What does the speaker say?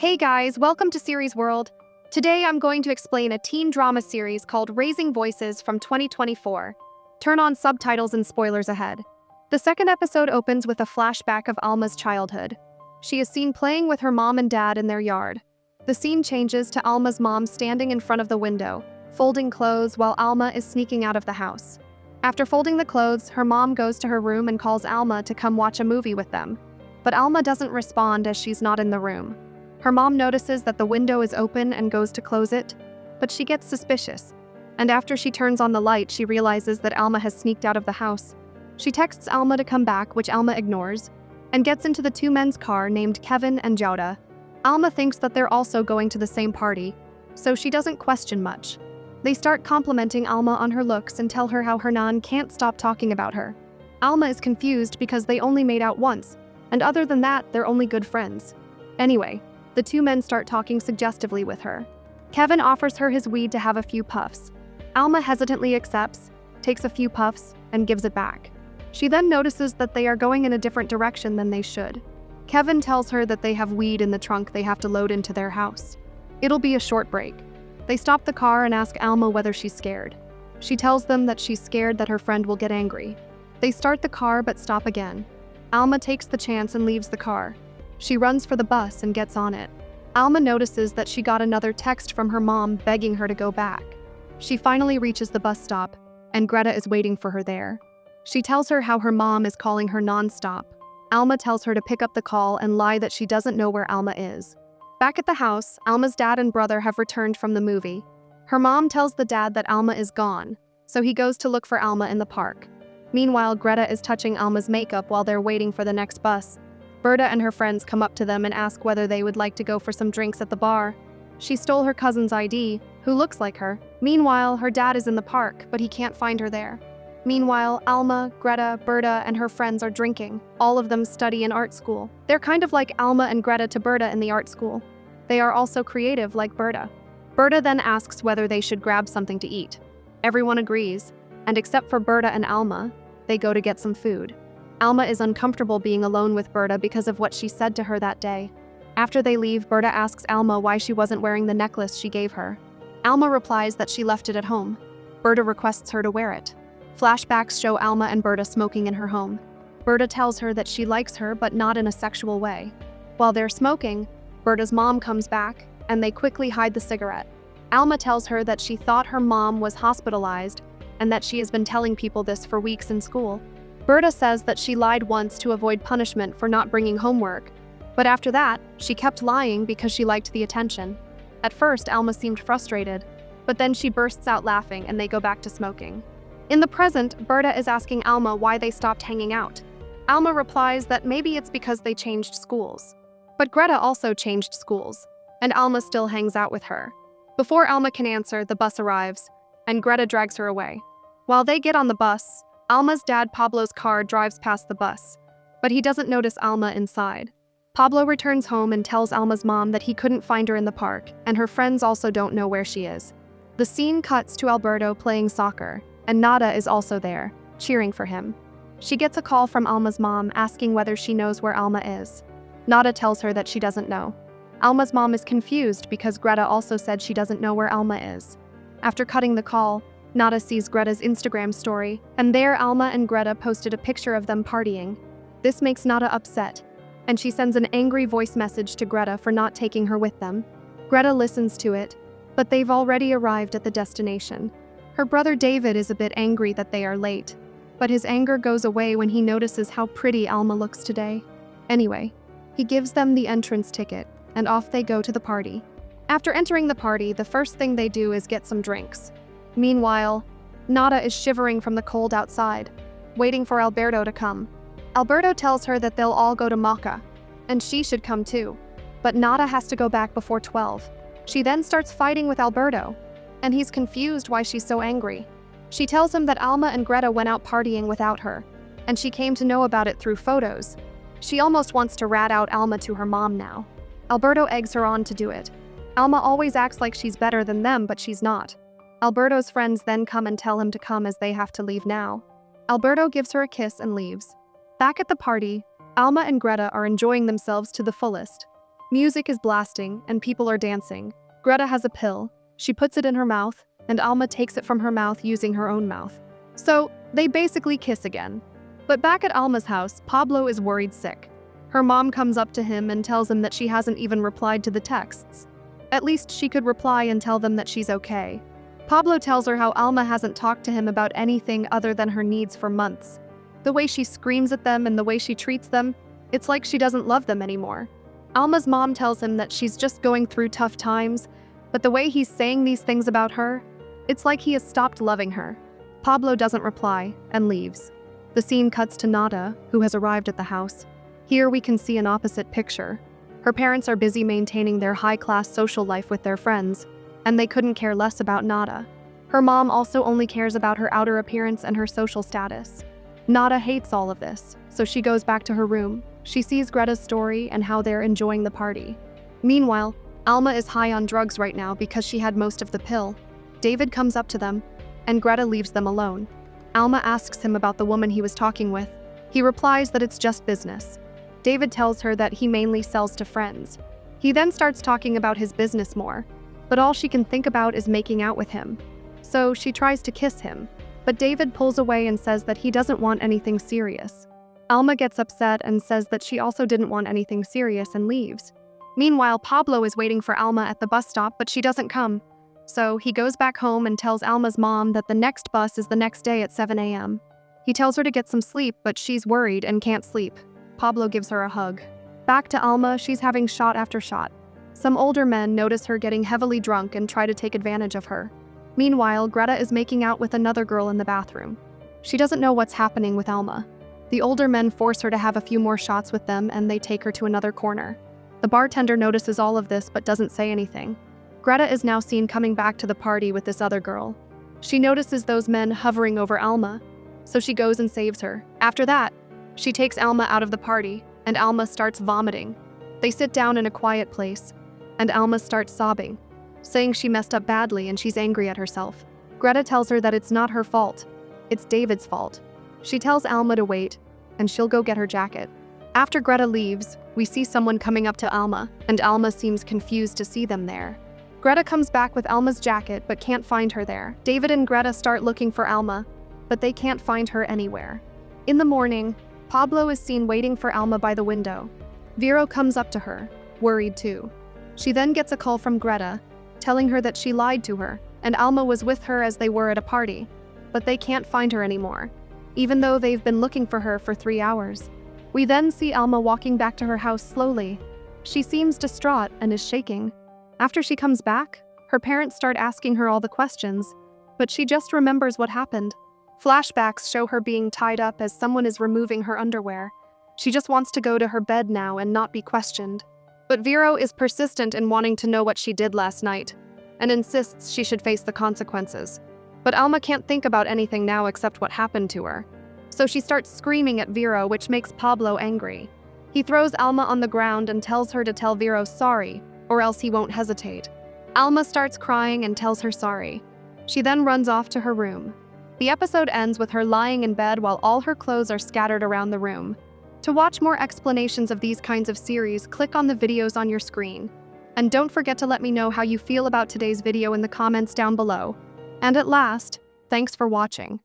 Hey guys, welcome to Series World. Today I'm going to explain a teen drama series called Raising Voices from 2024. Turn on subtitles and spoilers ahead. The second episode opens with a flashback of Alma's childhood. She is seen playing with her mom and dad in their yard. The scene changes to Alma's mom standing in front of the window, folding clothes while Alma is sneaking out of the house. After folding the clothes, her mom goes to her room and calls Alma to come watch a movie with them. But Alma doesn't respond as she's not in the room. Her mom notices that the window is open and goes to close it, but she gets suspicious. And after she turns on the light, she realizes that Alma has sneaked out of the house. She texts Alma to come back, which Alma ignores, and gets into the two men's car named Kevin and Jauda. Alma thinks that they're also going to the same party, so she doesn't question much. They start complimenting Alma on her looks and tell her how Hernan can't stop talking about her. Alma is confused because they only made out once, and other than that, they're only good friends. Anyway, the two men start talking suggestively with her. Kevin offers her his weed to have a few puffs. Alma hesitantly accepts, takes a few puffs, and gives it back. She then notices that they are going in a different direction than they should. Kevin tells her that they have weed in the trunk they have to load into their house. It'll be a short break. They stop the car and ask Alma whether she's scared. She tells them that she's scared that her friend will get angry. They start the car but stop again. Alma takes the chance and leaves the car. She runs for the bus and gets on it. Alma notices that she got another text from her mom begging her to go back. She finally reaches the bus stop, and Greta is waiting for her there. She tells her how her mom is calling her nonstop. Alma tells her to pick up the call and lie that she doesn't know where Alma is. Back at the house, Alma's dad and brother have returned from the movie. Her mom tells the dad that Alma is gone, so he goes to look for Alma in the park. Meanwhile, Greta is touching Alma's makeup while they're waiting for the next bus. Berta and her friends come up to them and ask whether they would like to go for some drinks at the bar. She stole her cousin's ID, who looks like her. Meanwhile, her dad is in the park, but he can't find her there. Meanwhile, Alma, Greta, Berta, and her friends are drinking. All of them study in art school. They're kind of like Alma and Greta to Berta in the art school. They are also creative like Berta. Berta then asks whether they should grab something to eat. Everyone agrees, and except for Berta and Alma, they go to get some food. Alma is uncomfortable being alone with Berta because of what she said to her that day. After they leave, Berta asks Alma why she wasn't wearing the necklace she gave her. Alma replies that she left it at home. Berta requests her to wear it. Flashbacks show Alma and Berta smoking in her home. Berta tells her that she likes her, but not in a sexual way. While they're smoking, Berta's mom comes back, and they quickly hide the cigarette. Alma tells her that she thought her mom was hospitalized, and that she has been telling people this for weeks in school. Berta says that she lied once to avoid punishment for not bringing homework, but after that, she kept lying because she liked the attention. At first, Alma seemed frustrated, but then she bursts out laughing and they go back to smoking. In the present, Berta is asking Alma why they stopped hanging out. Alma replies that maybe it's because they changed schools. But Greta also changed schools, and Alma still hangs out with her. Before Alma can answer, the bus arrives, and Greta drags her away. While they get on the bus, Alma's dad Pablo's car drives past the bus, but he doesn't notice Alma inside. Pablo returns home and tells Alma's mom that he couldn't find her in the park, and her friends also don't know where she is. The scene cuts to Alberto playing soccer, and Nada is also there, cheering for him. She gets a call from Alma's mom asking whether she knows where Alma is. Nada tells her that she doesn't know. Alma's mom is confused because Greta also said she doesn't know where Alma is. After cutting the call, Nada sees Greta's Instagram story, and there Alma and Greta posted a picture of them partying. This makes Nada upset, and she sends an angry voice message to Greta for not taking her with them. Greta listens to it, but they've already arrived at the destination. Her brother David is a bit angry that they are late, but his anger goes away when he notices how pretty Alma looks today. Anyway, he gives them the entrance ticket, and off they go to the party. After entering the party, the first thing they do is get some drinks. Meanwhile, Nada is shivering from the cold outside, waiting for Alberto to come. Alberto tells her that they'll all go to Mocha, and she should come too. But Nada has to go back before 12. She then starts fighting with Alberto, and he's confused why she's so angry. She tells him that Alma and Greta went out partying without her, and she came to know about it through photos. She almost wants to rat out Alma to her mom now. Alberto eggs her on to do it. Alma always acts like she's better than them, but she's not. Alberto's friends then come and tell him to come as they have to leave now. Alberto gives her a kiss and leaves. Back at the party, Alma and Greta are enjoying themselves to the fullest. Music is blasting, and people are dancing. Greta has a pill. She puts it in her mouth, and Alma takes it from her mouth using her own mouth. So, they basically kiss again. But back at Alma's house, Pablo is worried sick. Her mom comes up to him and tells him that she hasn't even replied to the texts. At least she could reply and tell them that she's okay. Pablo tells her how Alma hasn't talked to him about anything other than her needs for months. The way she screams at them and the way she treats them, it's like she doesn't love them anymore. Alma's mom tells him that she's just going through tough times, but the way he's saying these things about her, it's like he has stopped loving her. Pablo doesn't reply and leaves. The scene cuts to Nada, who has arrived at the house. Here we can see an opposite picture. Her parents are busy maintaining their high-class social life with their friends, and they couldn't care less about Nada. Her mom also only cares about her outer appearance and her social status. Nada hates all of this, so she goes back to her room. She sees Greta's story and how they're enjoying the party. Meanwhile, Alma is high on drugs right now because she had most of the pill. David comes up to them, and Greta leaves them alone. Alma asks him about the woman he was talking with. He replies that it's just business. David tells her that he mainly sells to friends. He then starts talking about his business more, but all she can think about is making out with him. So she tries to kiss him, but David pulls away and says that he doesn't want anything serious. Alma gets upset and says that she also didn't want anything serious and leaves. Meanwhile, Pablo is waiting for Alma at the bus stop, but she doesn't come. So he goes back home and tells Alma's mom that the next bus is the next day at 7 a.m. He tells her to get some sleep, but she's worried and can't sleep. Pablo gives her a hug. Back to Alma, she's having shot after shot. Some older men notice her getting heavily drunk and try to take advantage of her. Meanwhile, Greta is making out with another girl in the bathroom. She doesn't know what's happening with Alma. The older men force her to have a few more shots with them, and they take her to another corner. The bartender notices all of this but doesn't say anything. Greta is now seen coming back to the party with this other girl. She notices those men hovering over Alma, so she goes and saves her. After that, she takes Alma out of the party, and Alma starts vomiting. They sit down in a quiet place, and Alma starts sobbing, saying she messed up badly and she's angry at herself. Greta tells her that it's not her fault, it's David's fault. She tells Alma to wait, and she'll go get her jacket. After Greta leaves, we see someone coming up to Alma, and Alma seems confused to see them there. Greta comes back with Alma's jacket but can't find her there. David and Greta start looking for Alma, but they can't find her anywhere. In the morning, Pablo is seen waiting for Alma by the window. Vero comes up to her, worried too. She then gets a call from Greta, telling her that she lied to her, and Alma was with her as they were at a party, but they can't find her anymore, even though they've been looking for her for 3 hours. We then see Alma walking back to her house slowly. She seems distraught and is shaking. After she comes back, her parents start asking her all the questions, but she just remembers what happened. Flashbacks show her being tied up as someone is removing her underwear. She just wants to go to her bed now and not be questioned. But Vero is persistent in wanting to know what she did last night, and insists she should face the consequences. But Alma can't think about anything now except what happened to her. So she starts screaming at Vero, which makes Pablo angry. He throws Alma on the ground and tells her to tell Vero sorry, or else he won't hesitate. Alma starts crying and tells her sorry. She then runs off to her room. The episode ends with her lying in bed while all her clothes are scattered around the room. To watch more explanations of these kinds of series, click on the videos on your screen. And don't forget to let me know how you feel about today's video in the comments down below. And at last, thanks for watching.